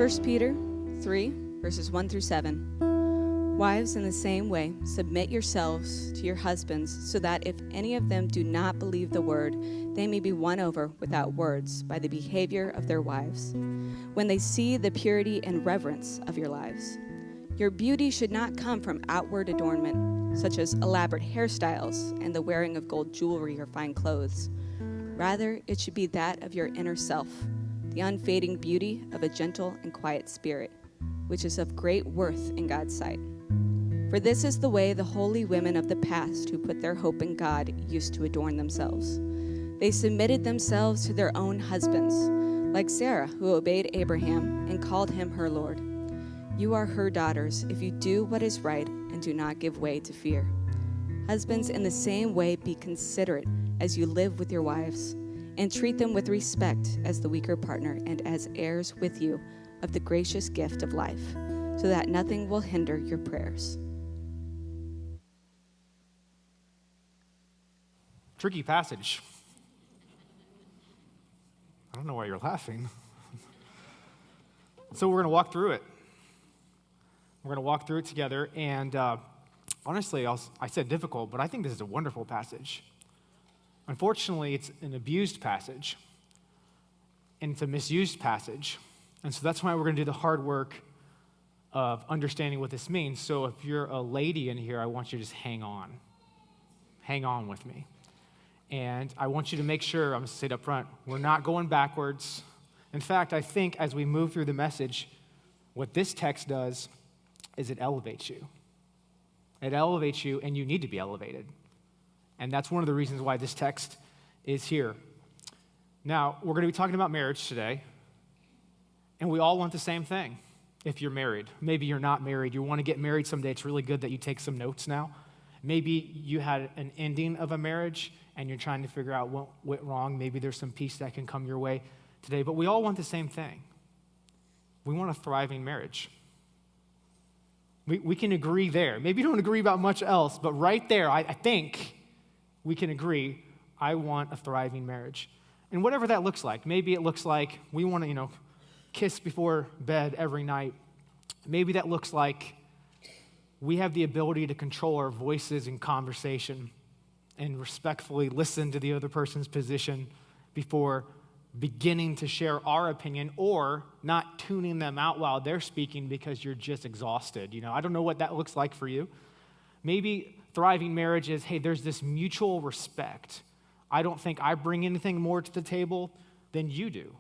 1 Peter 3, verses 1 through 7. Wives, in the same way, submit yourselves to your husbands, so that if any of them do not believe the word, they may be won over without words by the behavior of their wives, when they see the purity and reverence of your lives. Your beauty should not come from outward adornment, such as elaborate hairstyles and the wearing of gold jewelry or fine clothes. Rather, it should be that of your inner self, the unfading beauty of a gentle and quiet spirit, which is of great worth in God's sight. For this is the way the holy women of the past who put their hope in God used to adorn themselves. They submitted themselves to their own husbands, like Sarah, who obeyed Abraham and called him her Lord. You are her daughters if you do what is right and do not give way to fear. Husbands, in the same way, be considerate as you live with your wives, and treat them with respect as the weaker partner and as heirs with you of the gracious gift of life, so that nothing will hinder your prayers. Tricky passage. I don't know why you're laughing. So we're going to walk through it. We're going to walk through it together, and honestly, I said difficult, but I think this is a wonderful passage. Unfortunately, it's an abused passage, and it's a misused passage, and so that's why we're going to do the hard work of understanding what this means. So if you're a lady in here, I want you to just hang on with me. And I want you to make sure, I'm going to say it up front, we're not going backwards. In fact, I think as we move through the message, what this text does is it elevates you. It elevates you, and you need to be elevated. And that's one of the reasons why this text is here. Now, we're going to be talking about marriage today, and we all want the same thing if you're married. Maybe you're not married. You want to get married someday. It's really good that you take some notes now. Maybe you had an ending of a marriage, and you're trying to figure out what went wrong. Maybe there's some peace that can come your way today. But we all want the same thing. We want a thriving marriage. We can agree there. Maybe you don't agree about much else, but right there, I think we can agree, I want a thriving marriage. And whatever that looks like. Maybe it looks like we want to, kiss before bed every night. Maybe that looks like we have the ability to control our voices in conversation and respectfully listen to the other person's position before beginning to share our opinion, or not tuning them out while they're speaking because you're just exhausted. I don't know what that looks like for you. Maybe thriving marriage is, hey, there's this mutual respect. I don't think I bring anything more to the table than you do.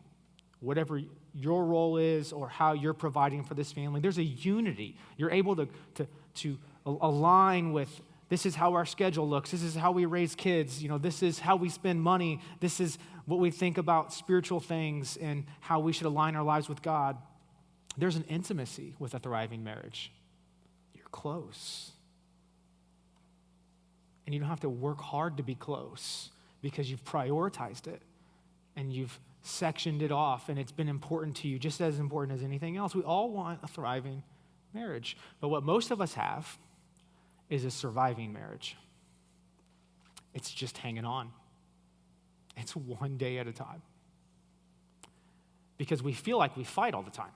Whatever your role is or how you're providing for this family, there's a unity. You're able to align with, this is how our schedule looks. This is how we raise kids. This is how we spend money. This is what we think about spiritual things and how we should align our lives with God. There's an intimacy with a thriving marriage. You're close. And you don't have to work hard to be close because you've prioritized it and you've sectioned it off, and it's been important to you, just as important as anything else. We all want a thriving marriage. But what most of us have is a surviving marriage. It's just hanging on. It's one day at a time. Because we feel like we fight all the time.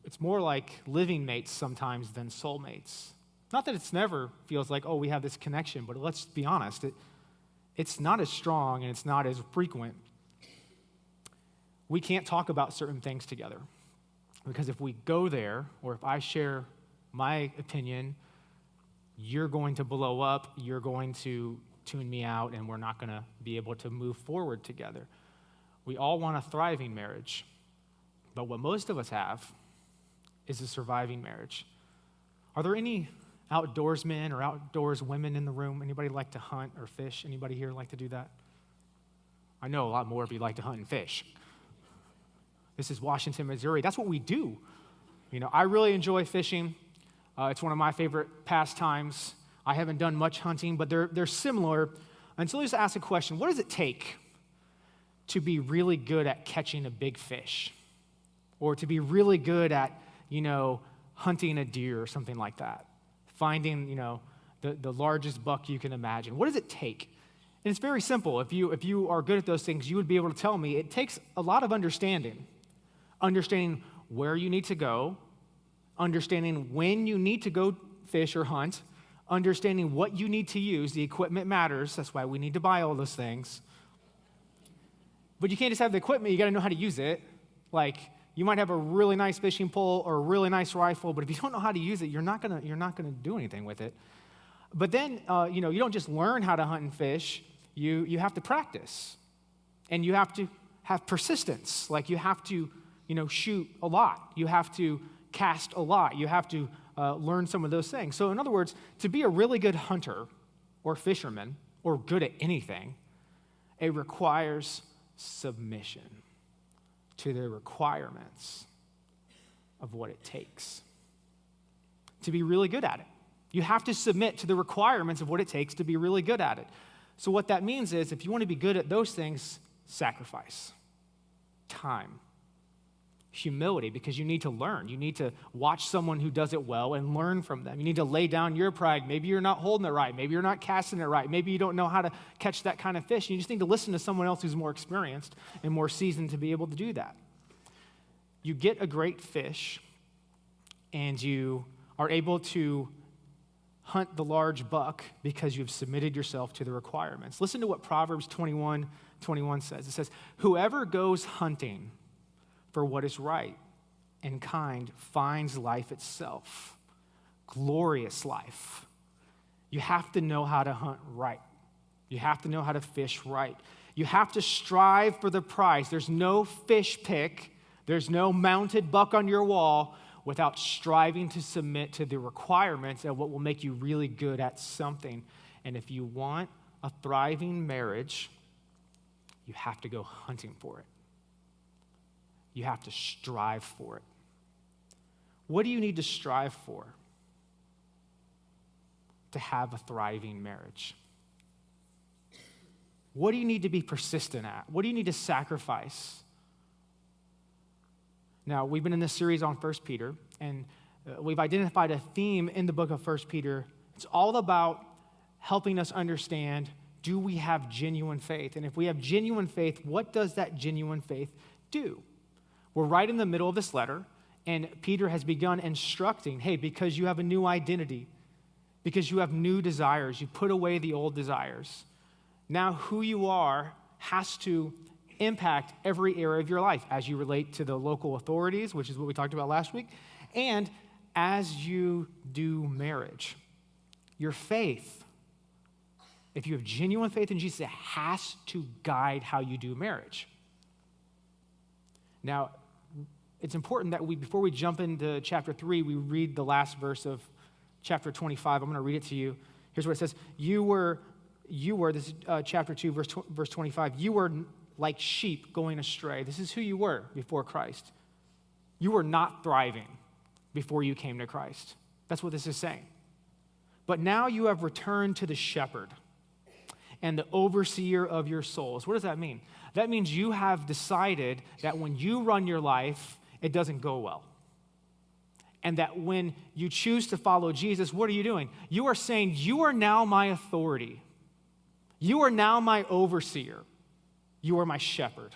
It's more like living mates sometimes than soulmates. Not that it's never feels like, we have this connection, but let's be honest, it's not as strong and it's not as frequent. We can't talk about certain things together. Because if we go there, or if I share my opinion, you're going to blow up, you're going to tune me out, and we're not going to be able to move forward together. We all want a thriving marriage, but what most of us have is a surviving marriage. Are there any outdoorsmen or outdoors women in the room? Anybody like to hunt or fish? Anybody here like to do that? I know a lot more of you like to hunt and fish. This is Washington, Missouri. That's what we do. I really enjoy fishing. It's one of my favorite pastimes. I haven't done much hunting, but they're similar. And so let's ask a question. What does it take to be really good at catching a big fish? Or to be really good at, hunting a deer or something like that? Finding, the largest buck you can imagine. What does it take? And it's very simple. If you are good at those things, you would be able to tell me it takes a lot of understanding. Understanding where you need to go, understanding when you need to go fish or hunt, understanding what you need to use. The equipment matters. That's why we need to buy all those things. But you can't just have the equipment. You got to know how to use it. Like, you might have a really nice fishing pole or a really nice rifle, but if you don't know how to use it, you're not gonna do anything with it. But then, you don't just learn how to hunt and fish. You have to practice, and you have to have persistence. Like, you have to, shoot a lot. You have to cast a lot. You have to learn some of those things. So in other words, to be a really good hunter or fisherman or good at anything, it requires submission to the requirements of what it takes to be really good at it. You have to submit to the requirements of what it takes to be really good at it. So what that means is, if you want to be good at those things, sacrifice, time, humility, because you need to learn. You need to watch someone who does it well and learn from them. You need to lay down your pride. Maybe you're not holding it right. Maybe you're not casting it right. Maybe you don't know how to catch that kind of fish. You just need to listen to someone else who's more experienced and more seasoned to be able to do that. You get a great fish, and you are able to hunt the large buck because you've submitted yourself to the requirements. Listen to what Proverbs 21:21 says. It says, "Whoever goes hunting for what is right and kind finds life itself, glorious life." You have to know how to hunt right. You have to know how to fish right. You have to strive for the prize. There's no fish pick. There's no mounted buck on your wall without striving to submit to the requirements of what will make you really good at something. And if you want a thriving marriage, you have to go hunting for it. You have to strive for it. What do you need to strive for to have a thriving marriage? What do you need to be persistent at? What do you need to sacrifice? Now, we've been in this series on 1 Peter, and we've identified a theme in the book of 1 Peter. It's all about helping us understand, do we have genuine faith? And if we have genuine faith, what does that genuine faith do? We're right in the middle of this letter, and Peter has begun instructing, hey, because you have a new identity, because you have new desires, you put away the old desires. Now who you are has to impact every area of your life as you relate to the local authorities, which is what we talked about last week, and as you do marriage. Your faith, if you have genuine faith in Jesus, it has to guide how you do marriage. Now, it's important that before we jump into chapter 3, we read the last verse of chapter 25. I'm going to read it to you. Here's what it says. You were, this is chapter 2, verse 25. You were like sheep going astray. This is who you were before Christ. You were not thriving before you came to Christ. That's what this is saying. But now you have returned to the shepherd and the overseer of your souls. What does that mean? That means you have decided that when you run your life, it doesn't go well. And that when you choose to follow Jesus, what are you doing? You are saying, you are now my authority. You are now my overseer. You are my shepherd.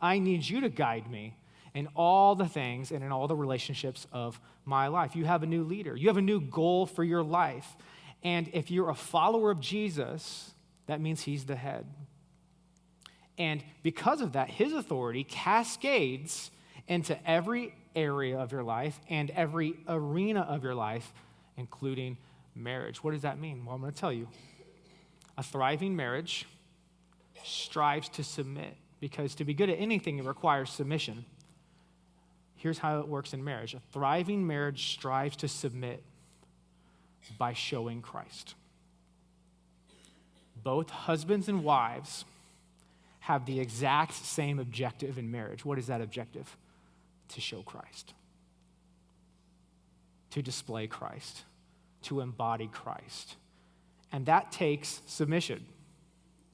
I need you to guide me in all the things and in all the relationships of my life. You have a new leader. You have a new goal for your life. And if you're a follower of Jesus, that means he's the head. And because of that, his authority cascades into every area of your life and every arena of your life, including marriage. What does that mean? Well, I'm going to tell you. A thriving marriage strives to submit, because to be good at anything, it requires submission. Here's how it works in marriage. A thriving marriage strives to submit by showing Christ. Both husbands and wives have the exact same objective in marriage. What is that objective? To show Christ, to display Christ, to embody Christ. And that takes submission.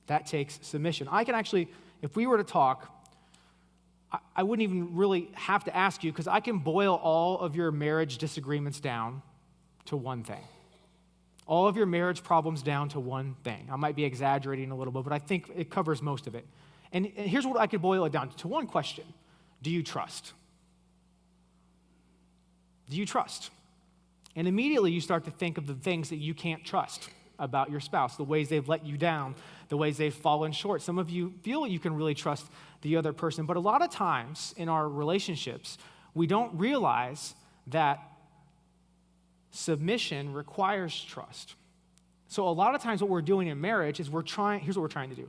That takes submission. I can actually, if we were to talk, I wouldn't even really have to ask you, because I can boil all of your marriage disagreements down to one thing. all of your marriage problems down to one thing. I might be exaggerating a little bit, but I think it covers most of it. And here's what I could boil it down to one question. Do you trust? Do you trust? And immediately you start to think of the things that you can't trust about your spouse, the ways they've let you down, the ways they've fallen short. Some of you feel you can really trust the other person, but a lot of times in our relationships, we don't realize that submission requires trust. So a lot of times what we're doing in marriage is here's what we're trying to do.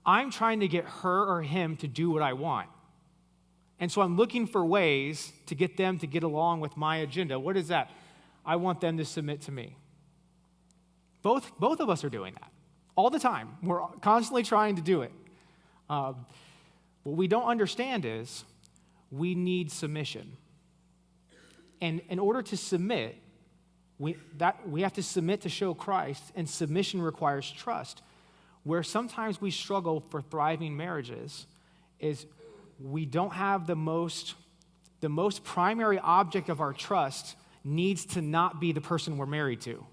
I'm trying to get her or him to do what I want. And so I'm looking for ways to get them to get along with my agenda. What is that? I want them to submit to me. Both of us are doing that all the time. We're constantly trying to do it. What we don't understand is we need submission. And in order to submit, we have to submit to show Christ, and submission requires trust. Where sometimes we struggle for thriving marriages is we don't have the most primary object of our trust needs to not be the person we're married to.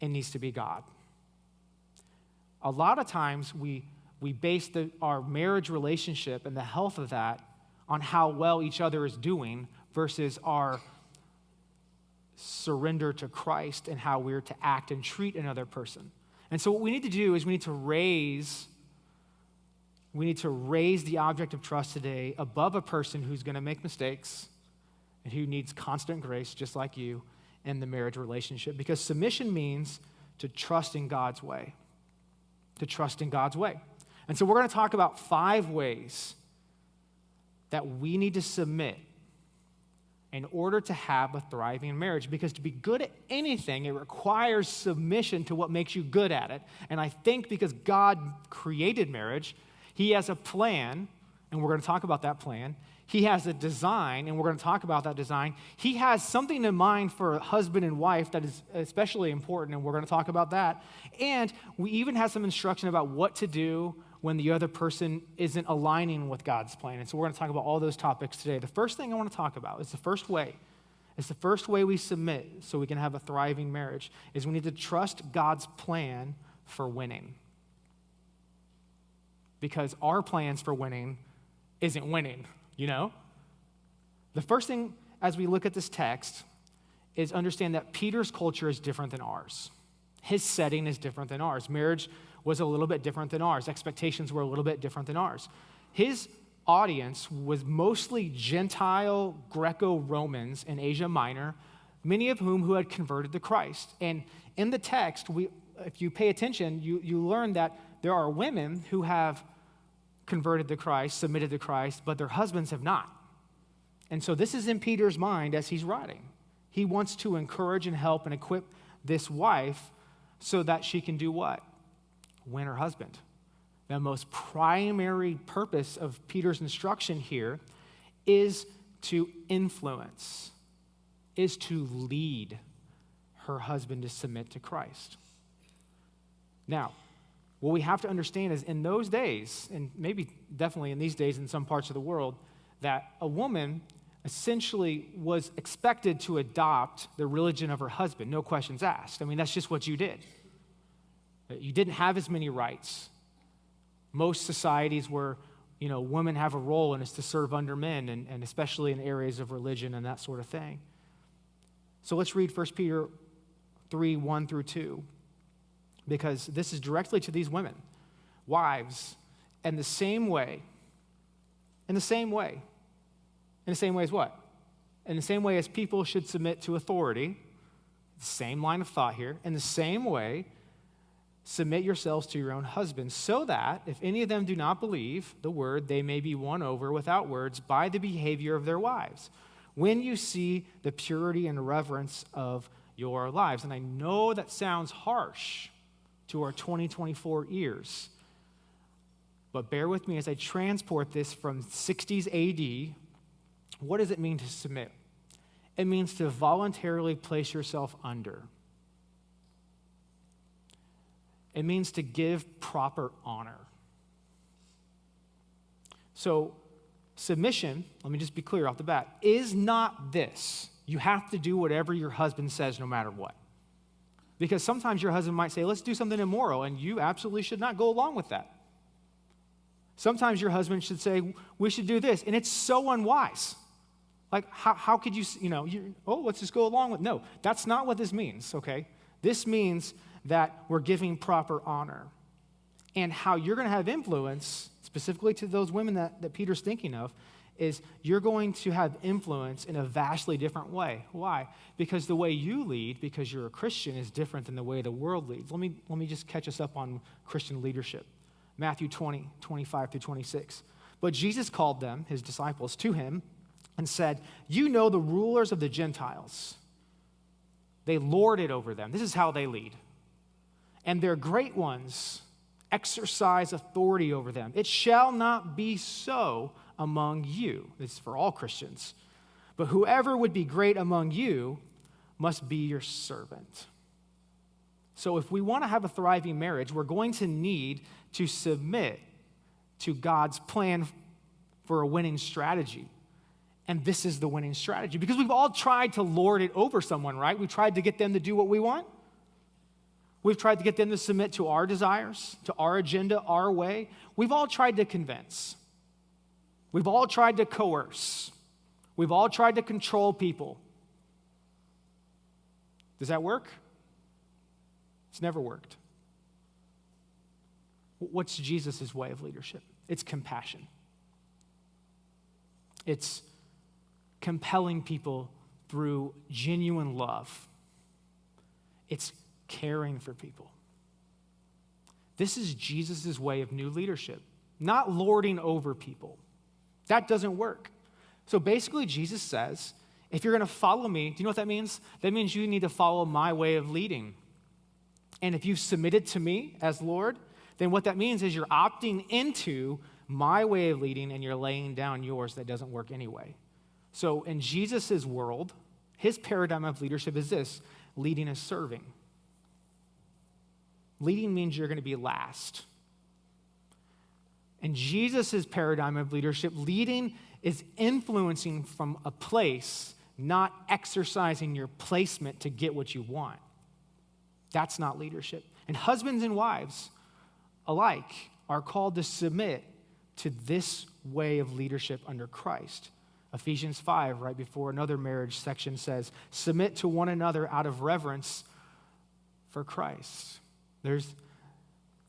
It needs to be God. A lot of times we base our marriage relationship and the health of that on how well each other is doing versus our surrender to Christ and how we're to act and treat another person. And so what we need to do is we need to raise the object of trust today above a person who's going to make mistakes and who needs constant grace, just like you, in the marriage relationship. Because submission means to trust in God's way. To trust in God's way. And so we're going to talk about 5 ways that we need to submit in order to have a thriving marriage. Because to be good at anything, it requires submission to what makes you good at it. And I think because God created marriage, He has a plan, and we're going to talk about that plan. He has a design, and we're going to talk about that design. He has something in mind for a husband and wife that is especially important, and we're going to talk about that. And we even have some instruction about what to do when the other person isn't aligning with God's plan. And so we're going to talk about all those topics today. The first thing I want to talk about is the first way. It's the first way we submit so we can have a thriving marriage, is we need to trust God's plan for winning. Because our plans for winning isn't winning, you know? The first thing as we look at this text is understand that Peter's culture is different than ours. His setting is different than ours. Marriage was a little bit different than ours. Expectations were a little bit different than ours. His audience was mostly Gentile Greco-Romans in Asia Minor, many of whom who had converted to Christ. And in the text, if you pay attention, you learn that there are women who have converted to Christ, submitted to Christ, but their husbands have not. And so this is in Peter's mind as he's writing. He wants to encourage and help and equip this wife so that she can do what? Win her husband. The most primary purpose of Peter's instruction here is to influence, is to lead her husband to submit to Christ. Now, what we have to understand is in those days, and maybe definitely in these days in some parts of the world, that a woman essentially was expected to adopt the religion of her husband, no questions asked. I mean, that's just what you did. You didn't have as many rights. Most societies where, women have a role and it's to serve under men, and especially in areas of religion and that sort of thing. So let's read 1 Peter 3, 1 through 2. Because this is directly to these women. Wives, in the same way as what? In the same way as people should submit to authority, same line of thought here, in the same way, submit yourselves to your own husbands, so that if any of them do not believe the word, they may be won over without words by the behavior of their wives, when you see the purity and reverence of your lives. And I know that sounds harsh to our 2024 ears. But bear with me as I transport this from 60s AD. What does it mean to submit? It means to voluntarily place yourself under. It means to give proper honor. So, submission, let me just be clear off the bat, is not this. You have to do whatever your husband says no matter what. Because sometimes your husband might say, let's do something immoral, and you absolutely should not go along with that. Sometimes your husband should say, we should do this, and it's so unwise. Like, how could you, let's just go along with, no, that's not what this means, okay? This means that we're giving proper honor. And how you're going to have influence, specifically to those women that Peter's thinking of, is you're going to have influence in a vastly different way. Why? Because the way you lead, because you're a Christian, is different than the way the world leads. Let me just catch us up on Christian leadership. Matthew 20, 25 through 26. But Jesus called them, his disciples, to him and said, you know the rulers of the Gentiles. They lord it over them. This is how they lead. And their great ones exercise authority over them. It shall not be so among you. This is for all Christians. But whoever would be great among you must be your servant. So if we want to have a thriving marriage, we're going to need to submit to God's plan for a winning strategy. And this is the winning strategy. Because we've all tried to lord it over someone, right? We've tried to get them to do what we want. We've tried to get them to submit to our desires, to our agenda, our way. We've all tried to convince. We've all tried to coerce. We've all tried to control people. Does that work? It's never worked. What's Jesus' way of leadership? It's compassion. It's compelling people through genuine love. It's caring for people. This is Jesus' way of new leadership, not lording over people. That doesn't work. So basically, Jesus says, if you're going to follow me, do you know what that means? That means you need to follow my way of leading. And if you've submitted to me as Lord, then what that means is you're opting into my way of leading and you're laying down yours that doesn't work anyway. So in Jesus' world, his paradigm of leadership is this: leading is serving. Leading means you're going to be last. In Jesus' paradigm of leadership, leading is influencing from a place, not exercising your placement to get what you want. That's not leadership. And husbands and wives alike are called to submit to this way of leadership under Christ. Ephesians 5, right before another marriage section, says, submit to one another out of reverence for Christ.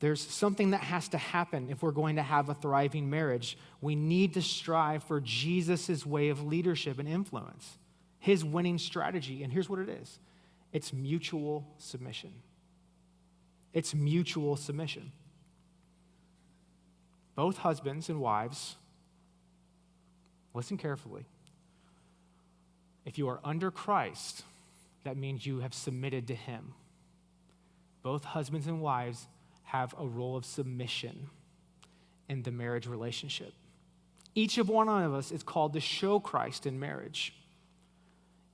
There's something that has to happen if we're going to have a thriving marriage. We need to strive for Jesus' way of leadership and influence, his winning strategy. And here's what it is. It's mutual submission. It's mutual submission. Both husbands and wives, listen carefully. If you are under Christ, that means you have submitted to him. Both husbands and wives have a role of submission in the marriage relationship. Each of one of us is called to show Christ in marriage.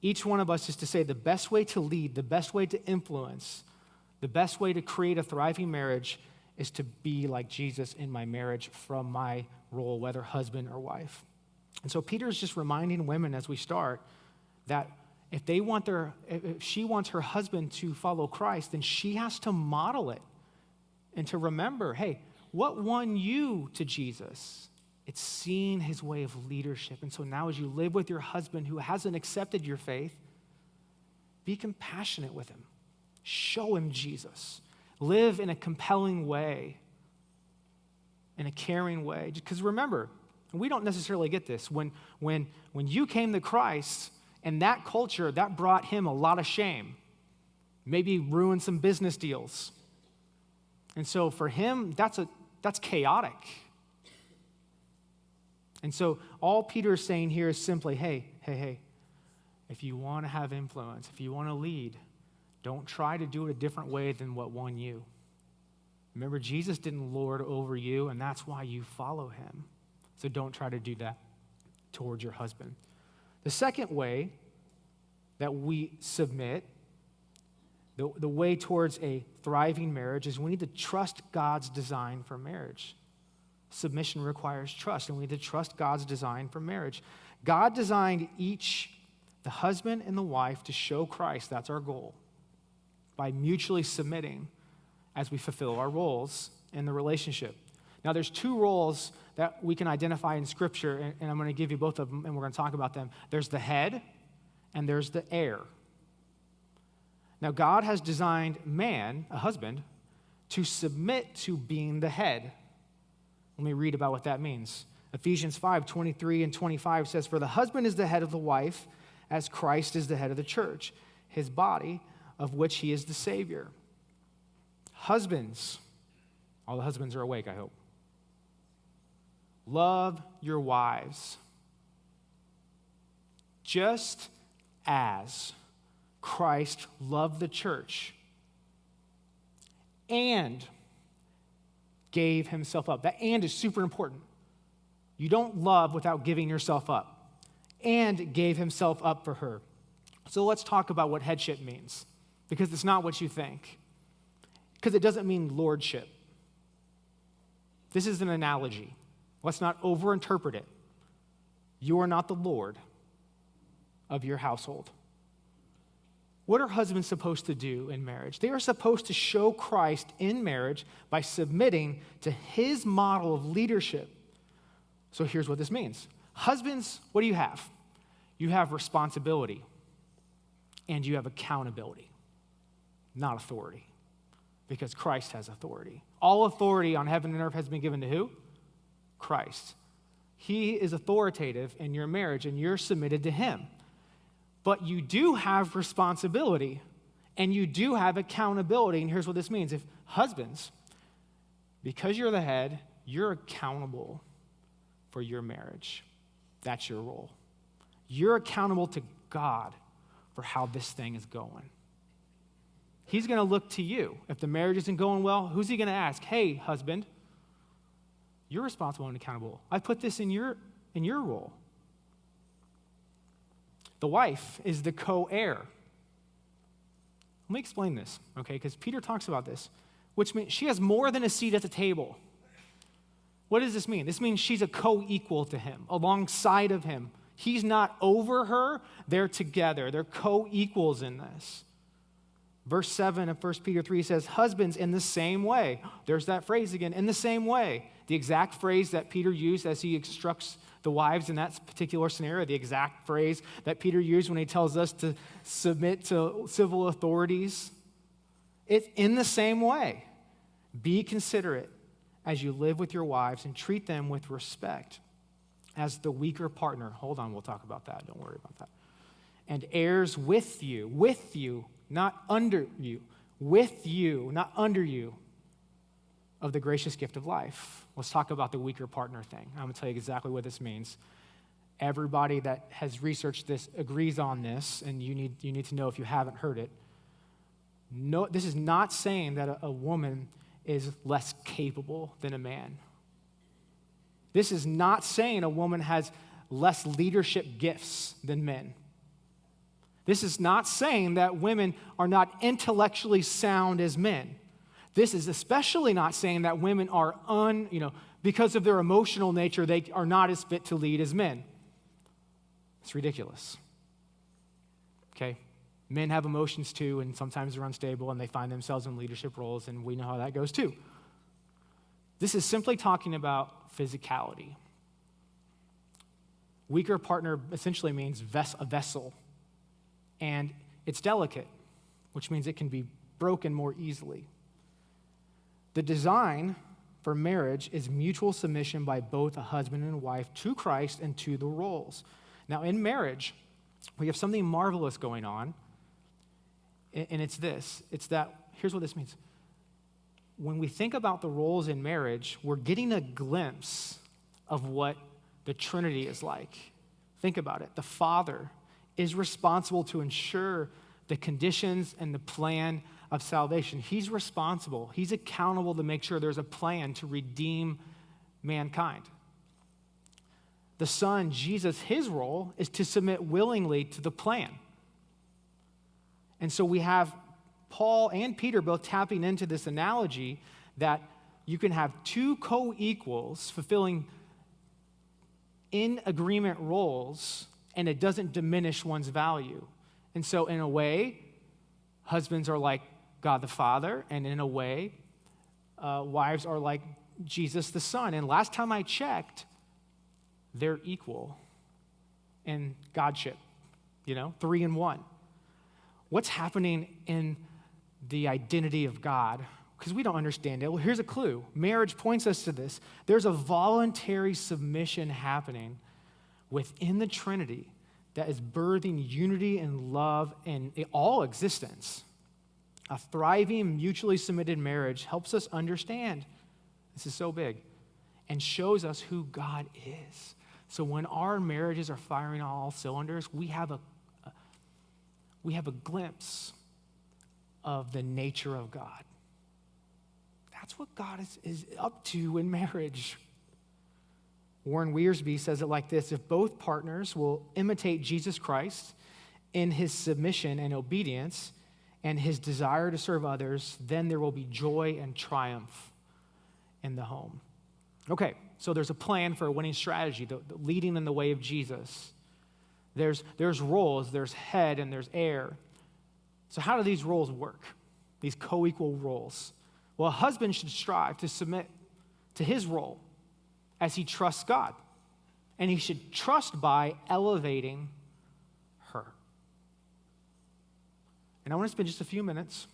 Each one of us is to say the best way to lead, the best way to influence, the best way to create a thriving marriage is to be like Jesus in my marriage from my role, whether husband or wife. And so Peter's just reminding women as we start that if she wants her husband to follow Christ, then she has to model it and to remember, hey, what won you to Jesus? It's seeing his way of leadership. And so now as you live with your husband who hasn't accepted your faith, be compassionate with him. Show him Jesus. Live in a compelling way, in a caring way. Because remember, we don't necessarily get this. When you came to Christ, and that culture, that brought him a lot of shame. Maybe ruined some business deals. And so for him, that's chaotic. And so all Peter is saying here is simply, hey, if you want to have influence, if you want to lead, don't try to do it a different way than what won you. Remember, Jesus didn't lord over you, and that's why you follow him. So don't try to do that towards your husband. The second way that we submit, the way towards a thriving marriage, is we need to trust God's design for marriage. Submission requires trust, and we need to trust God's design for marriage. God designed the husband and the wife, to show Christ. That's our goal. by mutually submitting as we fulfill our roles in the relationship. Now, there's two roles that we can identify in Scripture, and I'm going to give you both of them, and we're going to talk about them. There's the head, and there's the heir. Now, God has designed man, a husband, to submit to being the head. Let me read about what that means. Ephesians 5:23 and 25 says, "For the husband is the head of the wife, as Christ is the head of the church, his body, of which he is the Savior." Husbands, all the husbands are awake, I hope. Love your wives, just as Christ loved the church and gave himself up. That "and" is super important. You don't love without giving yourself up. And gave himself up for her. So let's talk about what headship means, because it's not what you think. Because it doesn't mean lordship. This is an analogy. Let's not overinterpret it. You are not the Lord of your household. What are husbands supposed to do in marriage? They are supposed to show Christ in marriage by submitting to his model of leadership. So here's what this means. Husbands, what do you have? You have responsibility and you have accountability, not authority, because Christ has authority. All authority on heaven and earth has been given to who? Christ. He is authoritative in your marriage and you're submitted to him. But you do have responsibility and you do have accountability. And here's what this means. If husbands, because you're the head, you're accountable for your marriage. That's your role. You're accountable to God for how this thing is going. He's going to look to you. If the marriage isn't going well, who's he going to ask? Hey, husband, you're responsible and accountable. I put this in your role. The wife is the co-heir. Let me explain this, okay? Because Peter talks about this, which means she has more than a seat at the table. What does this mean? This means she's a co-equal to him, alongside of him. He's not over her. They're together. They're co-equals in this. Verse 7 of 1 Peter 3 says, "Husbands, in the same way." There's that phrase again, in the same way. The exact phrase that Peter used as he instructs the wives in that particular scenario, the exact phrase that Peter used when he tells us to submit to civil authorities. It's in the same way. Be considerate as you live with your wives and treat them with respect as the weaker partner. Hold on, we'll talk about that. Don't worry about that. And heirs with you, not under you, with you, not under you, of the gracious gift of life. Let's talk about the weaker partner thing. I'm going to tell you exactly what this means. Everybody that has researched this agrees on this, and you need to know if you haven't heard it. No, this is not saying that a woman is less capable than a man. This is not saying a woman has less leadership gifts than men. This is not saying that women are not intellectually sound as men. This is especially not saying that women are because of their emotional nature, they are not as fit to lead as men. It's ridiculous. Okay? Men have emotions too, and sometimes they're unstable, and they find themselves in leadership roles, and we know how that goes too. This is simply talking about physicality. Weaker partner essentially means a vessel, and it's delicate, which means it can be broken more easily. The design for marriage is mutual submission by both a husband and a wife to Christ and to the roles. Now, in marriage, we have something marvelous going on, and it's this. It's that, here's what this means. When we think about the roles in marriage, we're getting a glimpse of what the Trinity is like. Think about it. The Father is responsible to ensure the conditions and the plan of salvation. He's responsible. He's accountable to make sure there's a plan to redeem mankind. The Son, Jesus, his role is to submit willingly to the plan. And so we have Paul and Peter both tapping into this analogy that you can have two co-equals fulfilling in agreement roles, and it doesn't diminish one's value. And so in a way, husbands are like God the Father, and in a way, wives are like Jesus the Son. And last time I checked, they're equal in Godship, 3 in 1. What's happening in the identity of God? Because we don't understand it. Well, here's a clue. Marriage points us to this. There's a voluntary submission happening within the Trinity that is birthing unity and love in all existence. A thriving, mutually submitted marriage helps us understand, this is so big, and shows us who God is. So when our marriages are firing on all cylinders, we have a glimpse of the nature of God. That's what God is up to in marriage. Warren Wiersbe says it like this: if both partners will imitate Jesus Christ in his submission and obedience and his desire to serve others, then there will be joy and triumph in the home. Okay, so there's a plan for a winning strategy, the leading in the way of Jesus. There's roles, there's head and there's heir. So how do these roles work, these co-equal roles? Well, a husband should strive to submit to his role as he trusts God. And he should trust by elevating her. And I want to spend just a few minutes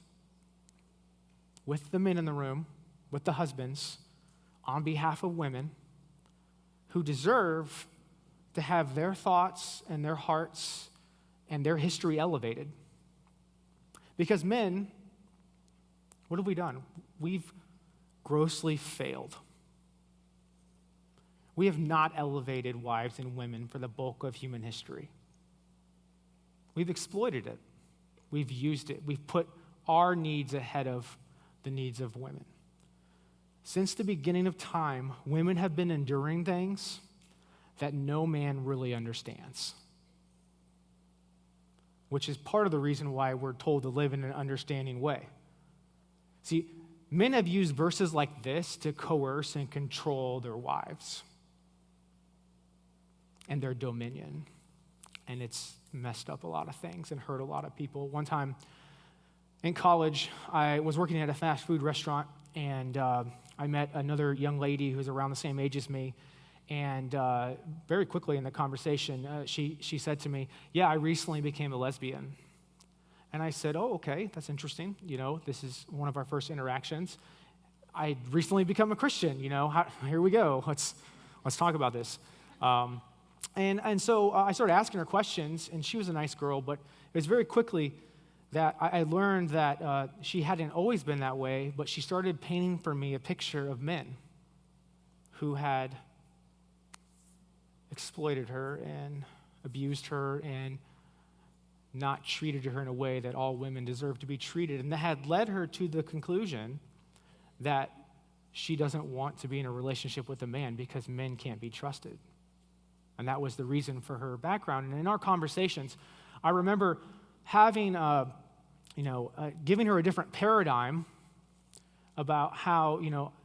with the men in the room, with the husbands, on behalf of women who deserve to have their thoughts and their hearts and their history elevated. Because men, what have we done? We've grossly failed. We have not elevated wives and women for the bulk of human history. We've exploited it. We've used it. We've put our needs ahead of the needs of women. Since the beginning of time, women have been enduring things that no man really understands, which is part of the reason why we're told to live in an understanding way. See, men have used verses like this to coerce and control their wives and their dominion. And it's messed up a lot of things and hurt a lot of people. One time in college, I was working at a fast food restaurant, and I met another young lady who was around the same age as me. And very quickly in the conversation, she said to me, "Yeah, I recently became a lesbian." And I said, "Oh, okay, that's interesting. This is one of our first interactions. I recently become a Christian. Here we go. Let's talk about this." And so I started asking her questions, and she was a nice girl, but it was very quickly that I learned that she hadn't always been that way, but she started painting for me a picture of men who had exploited her and abused her and not treated her in a way that all women deserve to be treated. And that had led her to the conclusion that she doesn't want to be in a relationship with a man because men can't be trusted. And that was the reason for her background. And in our conversations, I remember having, giving her a different paradigm about how,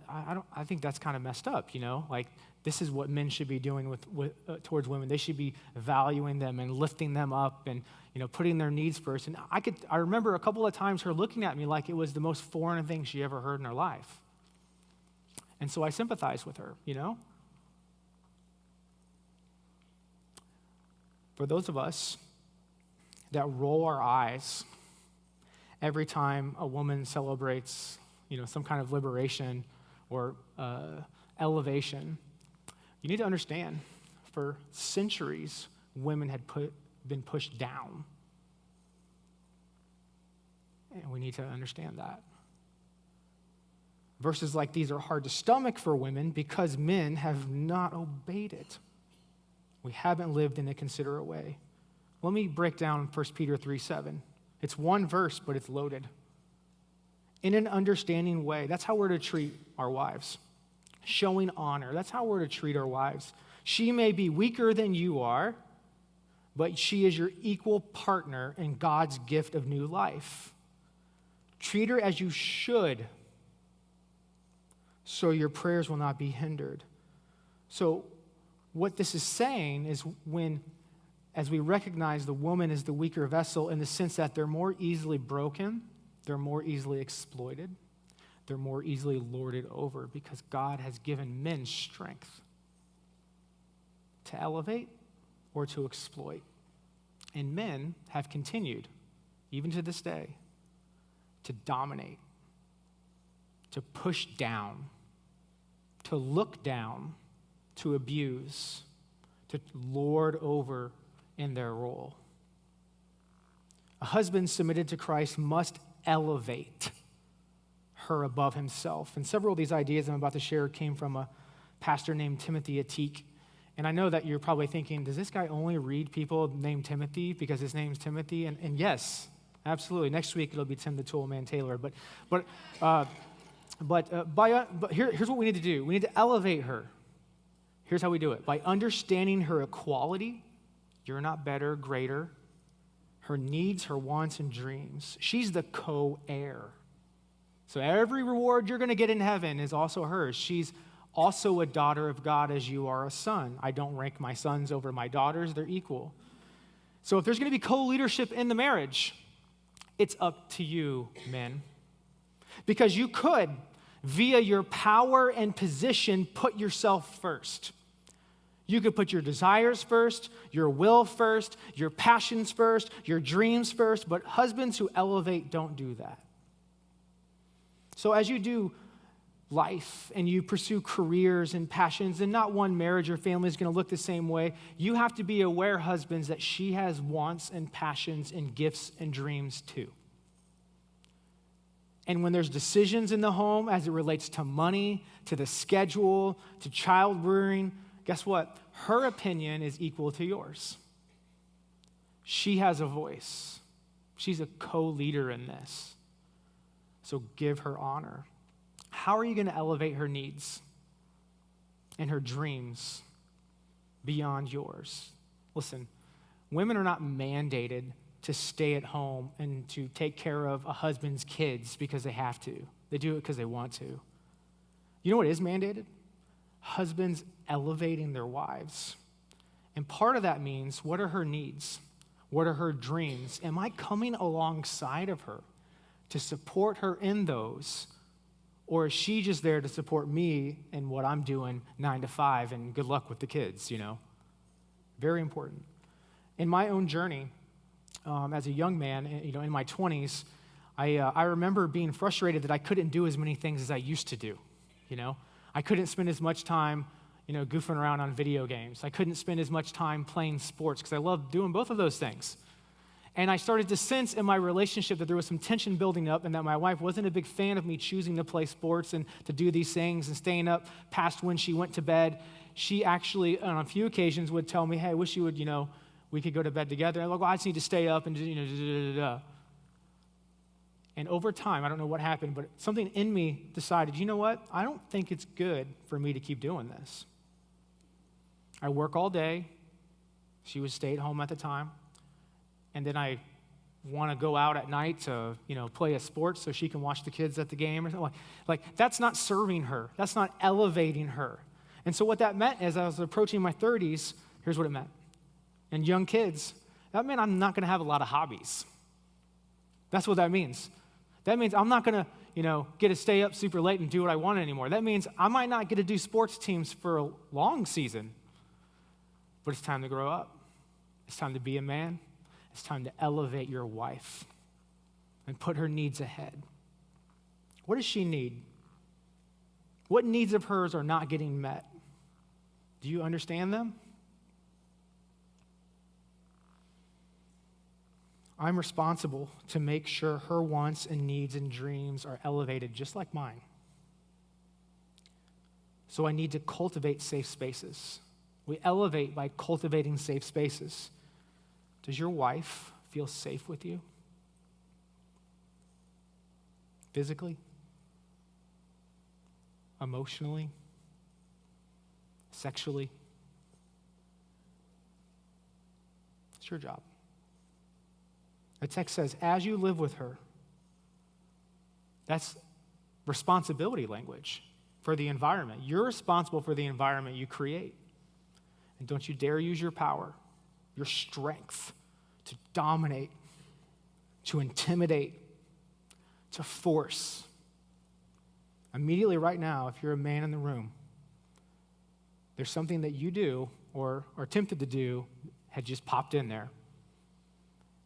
I think that's kind of messed up, like this is what men should be doing towards women. They should be valuing them and lifting them up and, putting their needs first. And I remember a couple of times her looking at me like it was the most foreign thing she ever heard in her life. And so I sympathized with her, For those of us that roll our eyes every time a woman celebrates, some kind of liberation or elevation, you need to understand, for centuries, women had been pushed down. And we need to understand that. Verses like these are hard to stomach for women because men have not obeyed it. We haven't lived in a considerate way. Let me break down 1 Peter 3:7. It's one verse, but it's loaded. In an understanding way, that's how we're to treat our wives. Showing honor, that's how we're to treat our wives. She may be weaker than you are, but she is your equal partner in God's gift of new life. Treat her as you should, so your prayers will not be hindered. So what this is saying is as we recognize the woman as the weaker vessel in the sense that they're more easily broken they're more easily exploited. They're more easily lorded over because God has given men strength to elevate or to exploit. And men have continued, even to this day, to dominate, to push down, to look down, to abuse, to lord over in their role. A husband submitted to Christ must elevate her above himself. And several of these ideas I'm about to share came from a pastor named Timothy Ateek. And I know that you're probably thinking, does this guy only read people named Timothy because his name's Timothy? And yes, absolutely. Next week it'll be Tim the Toolman Taylor. But here's what we need to do. We need to elevate her. Here's how we do it. By understanding her equality, you're not better, greater, her needs, her wants, and dreams. She's the co-heir. So every reward you're going to get in heaven is also hers. She's also a daughter of God as you are a son. I don't rank my sons over my daughters. They're equal. So if there's going to be co-leadership in the marriage, it's up to you, men. Because you could, via your power and position, put yourself first. You could put your desires first, your will first, your passions first, your dreams first, but husbands who elevate don't do that. So as you do life and you pursue careers and passions, and not one marriage or family is going to look the same way, you have to be aware, husbands, that she has wants and passions and gifts and dreams too. And when there's decisions in the home as it relates to money, to the schedule, to child rearing, guess what? Her opinion is equal to yours. She has a voice. She's a co-leader in this. So give her honor. How are you going to elevate her needs and her dreams beyond yours? Listen, women are not mandated to stay at home and to take care of a husband's kids because they have to. They do it because they want to. You know what is mandated? Husbands elevating their wives. And part of that means, what are her needs? What are her dreams? Am I coming alongside of her to support her in those? Or is she just there to support me in what I'm doing 9 to 5 and good luck with the kids, you know? Very important. In my own journey, as a young man, in my 20s, I remember being frustrated that I couldn't do as many things as I used to do, I couldn't spend as much time, goofing around on video games. I couldn't spend as much time playing sports because I loved doing both of those things. And I started to sense in my relationship that there was some tension building up and that my wife wasn't a big fan of me choosing to play sports and to do these things and staying up past when she went to bed. She actually, on a few occasions, would tell me, hey, I wish you would, we could go to bed together. I'm like, well, I just need to stay up and, And over time, I don't know what happened, but something in me decided, you know what? I don't think it's good for me to keep doing this. I work all day. She would stay at home at the time. And then I want to go out at night to, play a sport so she can watch the kids at the game or something. Like, that's not serving her. That's not elevating her. And so what that meant as I was approaching my 30s, here's what it meant. And young kids, that meant I'm not going to have a lot of hobbies. That's what that means. That means I'm not going to, get to stay up super late and do what I want anymore. That means I might not get to do sports teams for a long season, but it's time to grow up. It's time to be a man. It's time to elevate your wife and put her needs ahead. What does she need? What needs of hers are not getting met? Do you understand them? I'm responsible to make sure her wants and needs and dreams are elevated just like mine. So I need to cultivate safe spaces. We elevate by cultivating safe spaces. Does your wife feel safe with you? Physically? Emotionally? Sexually? It's your job. The text says, as you live with her, that's responsibility language for the environment. You're responsible for the environment you create. And don't you dare use your power, your strength to dominate, to intimidate, to force. Immediately right now, if you're a man in the room, there's something that you do or are tempted to do had just popped in there.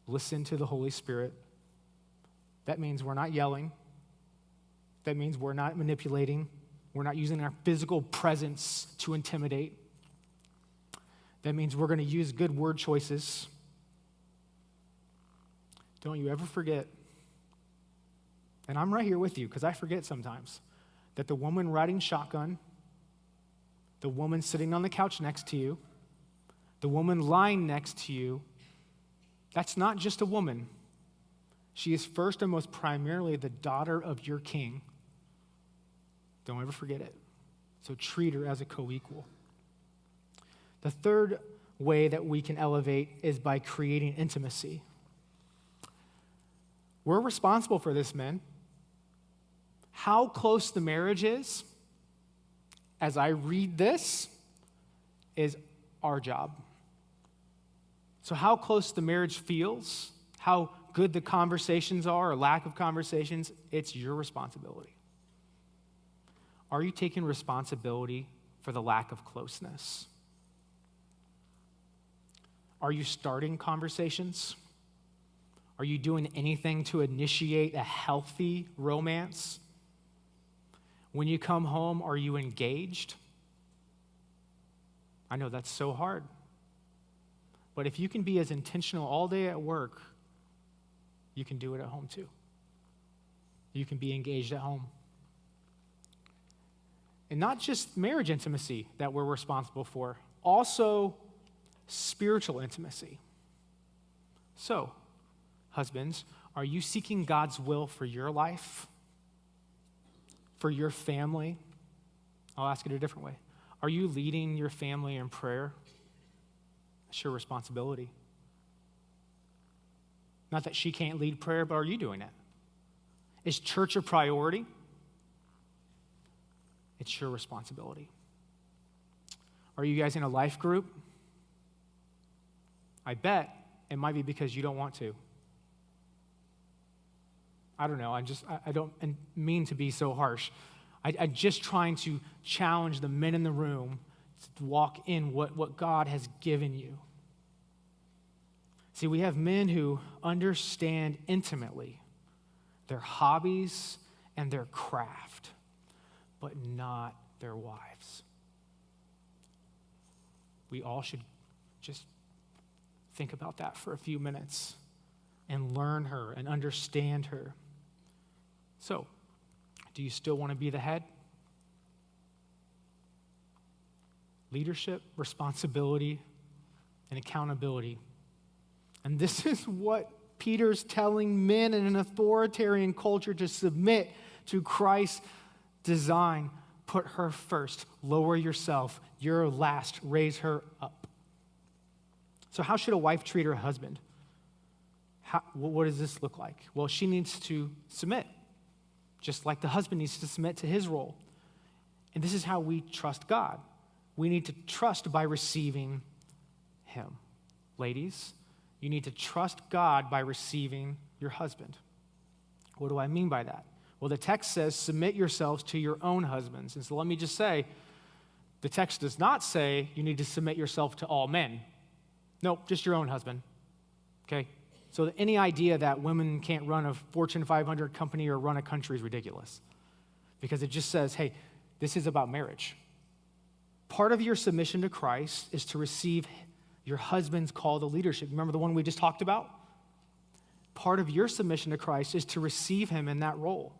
Listen to the Holy Spirit. That means we're not yelling. That means we're not manipulating. We're not using our physical presence to intimidate. That means we're going to use good word choices. Don't you ever forget, and I'm right here with you because I forget sometimes, that the woman riding shotgun, the woman sitting on the couch next to you, the woman lying next to you, that's not just a woman. She is first and most primarily the daughter of your king. Don't ever forget it. So treat her as a co-equal. The third way that we can elevate is by creating intimacy. We're responsible for this, men. How close the marriage is, as I read this, is our job. So how close the marriage feels, how good the conversations are or lack of conversations, it's your responsibility. Are you taking responsibility for the lack of closeness? Are you starting conversations? Are you doing anything to initiate a healthy romance? When you come home, are you engaged? I know that's so hard. But if you can be as intentional all day at work, you can do it at home too. You can be engaged at home. And not just marriage intimacy that we're responsible for, also spiritual intimacy. So, husbands, are you seeking God's will for your life? For your family? I'll ask it a different way. Are you leading your family in prayer? That's your responsibility. Not that she can't lead prayer, but are you doing it? Is church a priority? It's your responsibility. Are you guys in a life group? I bet it might be because you don't want to. I don't know. I don't mean to be so harsh. I'm just trying to challenge the men in the room to walk in what God has given you. See, we have men who understand intimately their hobbies and their craft, but not their wives. We all should just think about that for a few minutes and learn her and understand her. So, do you still want to be the head? Leadership, responsibility, and accountability. And this is what Peter's telling men in an authoritarian culture to submit to Christ's design. Put her first. Lower yourself. You're last. Raise her up. So how should a wife treat her husband? What does this look like? Well, she needs to submit, just like the husband needs to submit to his role. And this is how we trust God. We need to trust by receiving him. Ladies, you need to trust God by receiving your husband. What do I mean by that? Well, the text says, submit yourselves to your own husbands. And so let me just say, the text does not say you need to submit yourself to all men. Nope, just your own husband. Okay? So any idea that women can't run a Fortune 500 company or run a country is ridiculous. Because it just says, hey, this is about marriage. Part of your submission to Christ is to receive your husband's call to leadership. Remember the one we just talked about? Part of your submission to Christ is to receive him in that role.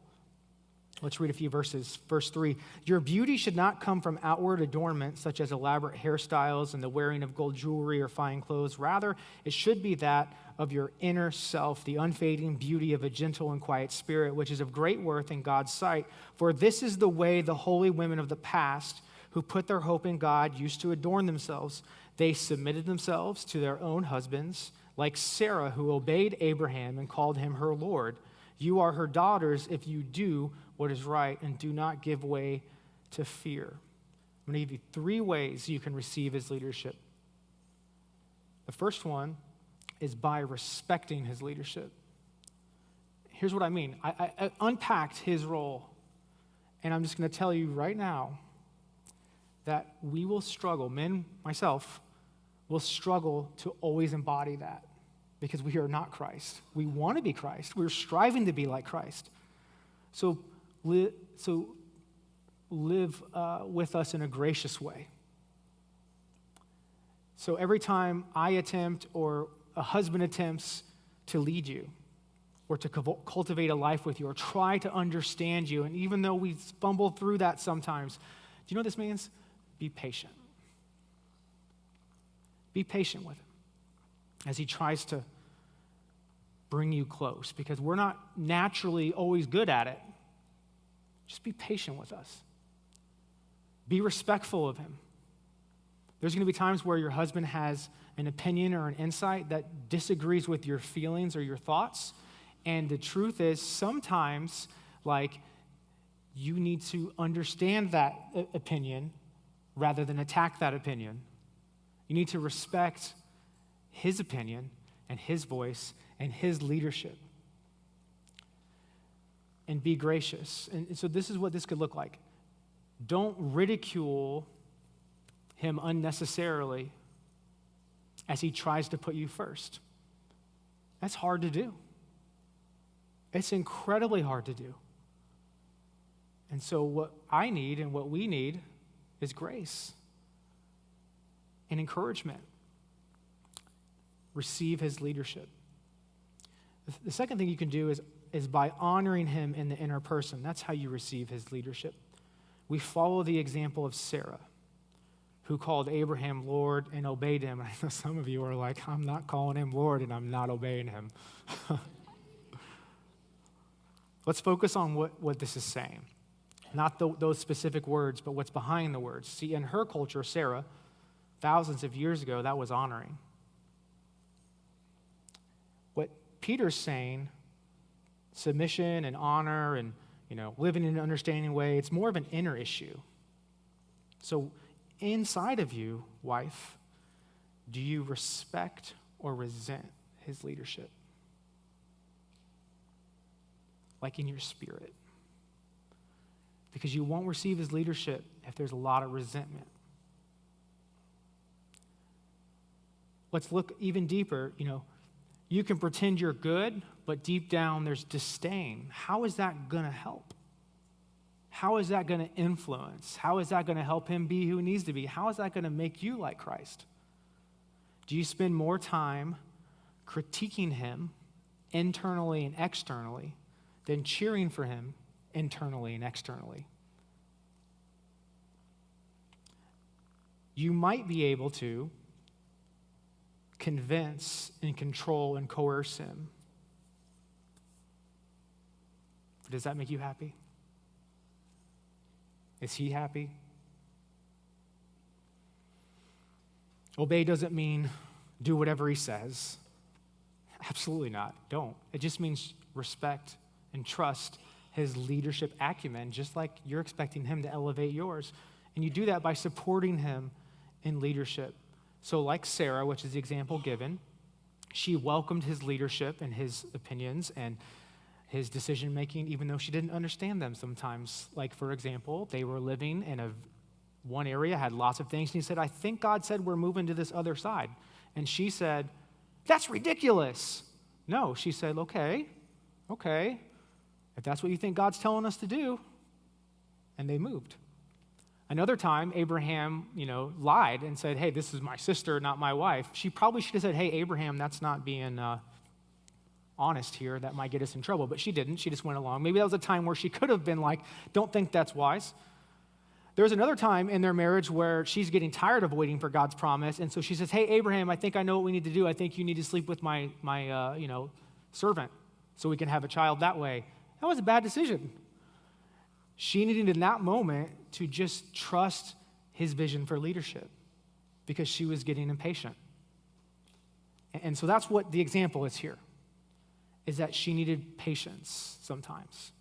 Let's read a few verses. Verse 3, your beauty should not come from outward adornment, such as elaborate hairstyles and the wearing of gold jewelry or fine clothes. Rather, it should be that of your inner self, the unfading beauty of a gentle and quiet spirit, which is of great worth in God's sight. For this is the way the holy women of the past who put their hope in God used to adorn themselves. They submitted themselves to their own husbands, like Sarah, who obeyed Abraham and called him her Lord. You are her daughters if you do what is right and do not give way to fear. I'm going to give you 3 ways you can receive his leadership. The first one is by respecting his leadership. here's what I mean. I unpacked his role, and I'm just going to tell you right now that we will struggle, men, myself, will struggle to always embody that because we are not Christ. We want to be Christ. We're striving to be like Christ. So live with us in a gracious way. So every time I attempt or a husband attempts to lead you or to cultivate a life with you or try to understand you, and even though we fumble through that sometimes, do you know what this means? Be patient. Be patient with him as he tries to bring you close, because we're not naturally always good at it. Just be patient with us. Be respectful of him. There's going to be times where your husband has an opinion or an insight that disagrees with your feelings or your thoughts. And the truth is, sometimes, you need to understand that opinion rather than attack that opinion. You need to respect his opinion and his voice and his leadership. And be gracious. And so this is what this could look like. Don't ridicule him unnecessarily as he tries to put you first. That's hard to do. It's incredibly hard to do. And so what I need and what we need is grace and encouragement. Receive his leadership. The second thing you can do is by honoring him in the inner person. That's how you receive his leadership. We follow the example of Sarah, who called Abraham Lord and obeyed him. I know some of you are like, I'm not calling him Lord and I'm not obeying him. Let's focus on what this is saying. Not those specific words, but what's behind the words. See, in her culture, Sarah, thousands of years ago, that was honoring. What Peter's saying, submission and honor and, living in an understanding way, it's more of an inner issue. So inside of you, wife, do you respect or resent his leadership? Like in your spirit. Because you won't receive his leadership if there's a lot of resentment. Let's look even deeper. You can pretend you're good, but deep down there's disdain. How is that going to help? How is that going to influence? How is that going to help him be who he needs to be? How is that going to make you like Christ? Do you spend more time critiquing him internally and externally than cheering for him internally and externally? You might be able to convince and control and coerce him. Does that make you happy? Is he happy? Obey doesn't mean do whatever he says. Absolutely not. Don't. It just means respect and trust his leadership acumen, just like you're expecting him to elevate yours. And you do that by supporting him in leadership. So like Sarah, which is the example given, she welcomed his leadership and his opinions and his decision-making, even though she didn't understand them sometimes. Like, for example, they were living in one area, had lots of things, and he said, I think God said we're moving to this other side. And she said, that's ridiculous. No, she said, okay, if that's what you think God's telling us to do. And they moved. Another time, Abraham, lied and said, hey, this is my sister, not my wife. She probably should have said, hey, Abraham, that's not being honest here. That might get us in trouble. But she didn't. She just went along. Maybe that was a time where she could have been like, don't think that's wise. There was another time in their marriage where she's getting tired of waiting for God's promise. And so she says, hey, Abraham, I think I know what we need to do. I think you need to sleep with my servant so we can have a child that way. That was a bad decision. She needed in that moment to just trust his vision for leadership because she was getting impatient. And so that's what the example is here, is that she needed patience sometimes.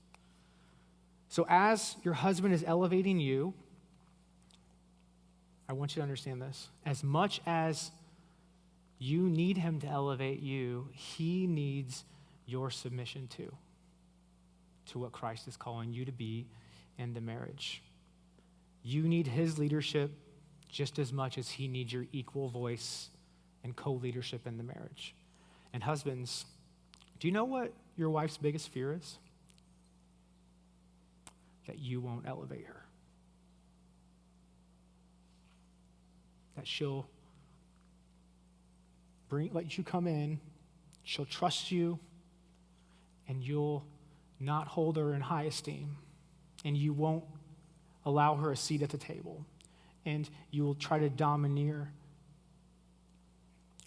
So as your husband is elevating you, I want you to understand this. As much as you need him to elevate you, he needs your submission too. to what Christ is calling you to be in the marriage. You need his leadership just as much as he needs your equal voice and co-leadership in the marriage. And husbands, do you know what your wife's biggest fear is? That you won't elevate her. That she'll let you come in, she'll trust you, and you'll not hold her in high esteem, and you won't allow her a seat at the table, and you will try to domineer.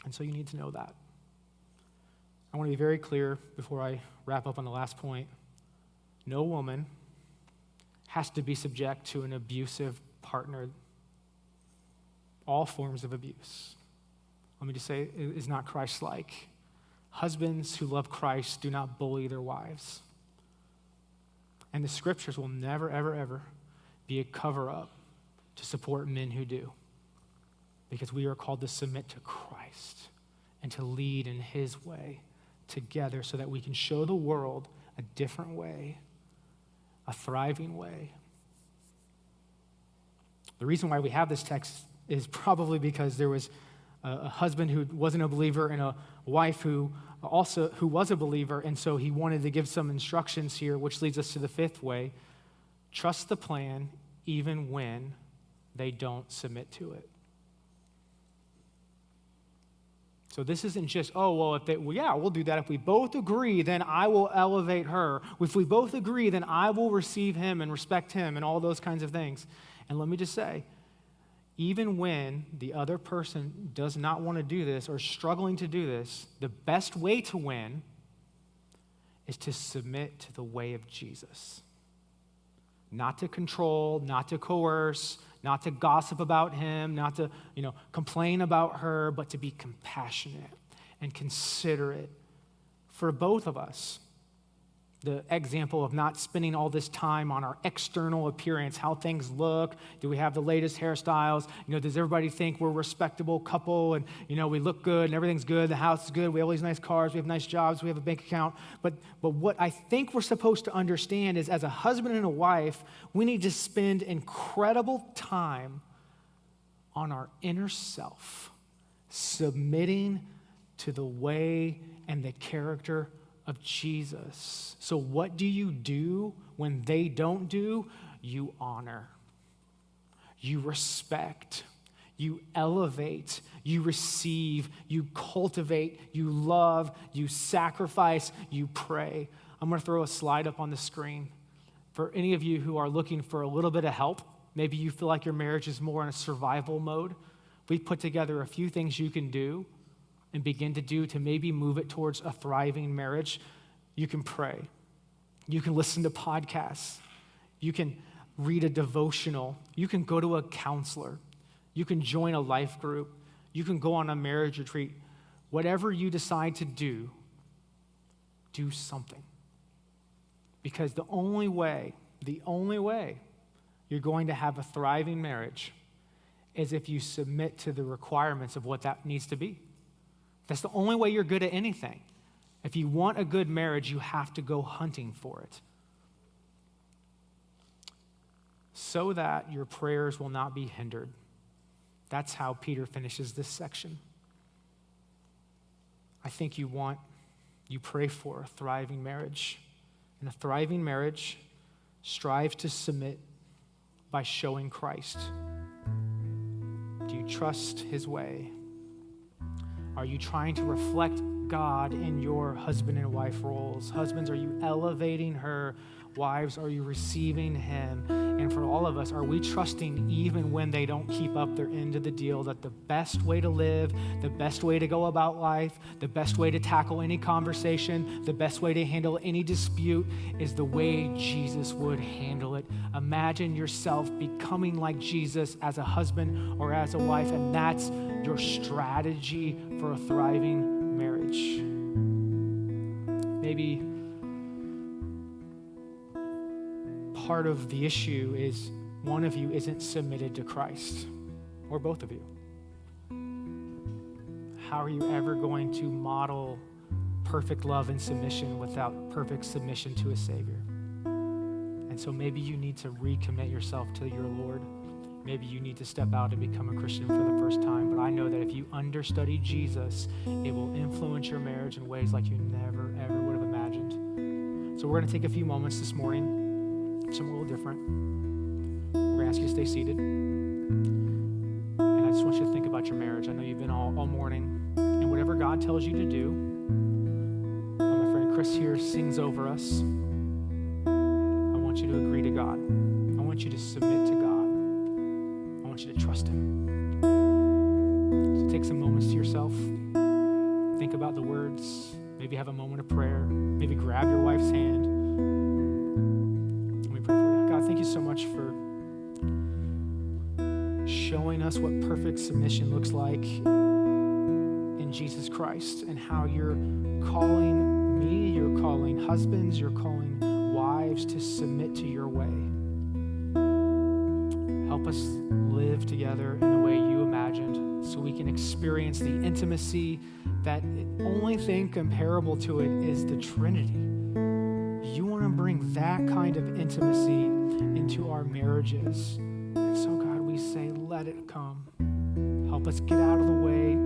And so you need to know that. I want to be very clear before I wrap up on the last point. No woman has to be subject to an abusive partner. All forms of abuse, let me just say, is not Christ-like. Husbands who love Christ do not bully their wives. And the scriptures will never, ever, ever be a cover-up to support men who do. Because we are called to submit to Christ and to lead in his way together so that we can show the world a different way, a thriving way. The reason why we have this text is probably because there was a husband who wasn't a believer and a wife who was a believer, and so he wanted to give some instructions here, which leads us to the fifth way. Trust the plan even when they don't submit to it. So this isn't just, we'll do that. If we both agree, then I will elevate her. If we both agree, then I will receive him and respect him and all those kinds of things. And let me just say, even when the other person does not want to do this or is struggling to do this, the best way to win is to submit to the way of Jesus. Not to control, not to coerce, not to gossip about him, not to, complain about her, but to be compassionate and considerate for both of us. The example of not spending all this time on our external appearance, how things look, do we have the latest hairstyles, does everybody think we're a respectable couple and, we look good and everything's good, the house is good, we have all these nice cars, we have nice jobs, we have a bank account. But what I think we're supposed to understand is as a husband and a wife, we need to spend incredible time on our inner self, submitting to the way and the character of Jesus. So what do you do when they don't do? You honor, you respect, you elevate, you receive, you cultivate, you love, you sacrifice, you pray. I'm going to throw a slide up on the screen. For any of you who are looking for a little bit of help, maybe you feel like your marriage is more in a survival mode, we've put together a few things you can do and begin to do to maybe move it towards a thriving marriage. You can pray. You can listen to podcasts. You can read a devotional. You can go to a counselor. You can join a life group. You can go on a marriage retreat. Whatever you decide to do something. Because the only way you're going to have a thriving marriage is if you submit to the requirements of what that needs to be. That's the only way you're good at anything. If you want a good marriage, you have to go hunting for it. So that your prayers will not be hindered. That's how Peter finishes this section. I think you pray for a thriving marriage. And a thriving marriage strives to submit by showing Christ. Do you trust his way? Are you trying to reflect God in your husband and wife roles? Husbands, are you elevating her? Wives, are you receiving him? And for all of us, are we trusting even when they don't keep up their end of the deal that the best way to live, the best way to go about life, the best way to tackle any conversation, the best way to handle any dispute is the way Jesus would handle it? Imagine yourself becoming like Jesus as a husband or as a wife, and that's your strategy for a thriving marriage. Maybe part of the issue is one of you isn't submitted to Christ, or both of you. How are you ever going to model perfect love and submission without perfect submission to a Savior? So maybe you need to recommit yourself to your Lord. Maybe you need to step out and become a Christian for the first time. But I know that if you understudy Jesus, it will influence your marriage in ways like you never, ever would have imagined. So we're going to take a few moments this morning, something a little different. We're going to ask you to stay seated. And I just want you to think about your marriage. I know you've been all morning. And whatever God tells you to do, my friend Chris here sings over us. I want you to agree to God. I want you to submit to God. I want you to trust him. So take some moments to yourself. Think about the words. Maybe have a moment of prayer. Maybe grab your wife's hand. Let me pray for you. God, thank you so much for showing us what perfect submission looks like in Jesus Christ, and how you're calling me, you're calling husbands, you're calling wives to submit to your way. Help us live together in the way you imagined, so we can experience the intimacy that the only thing comparable to it is the Trinity. You want to bring that kind of intimacy into our marriages. And so, God, we say, let it come. Help us get out of the way.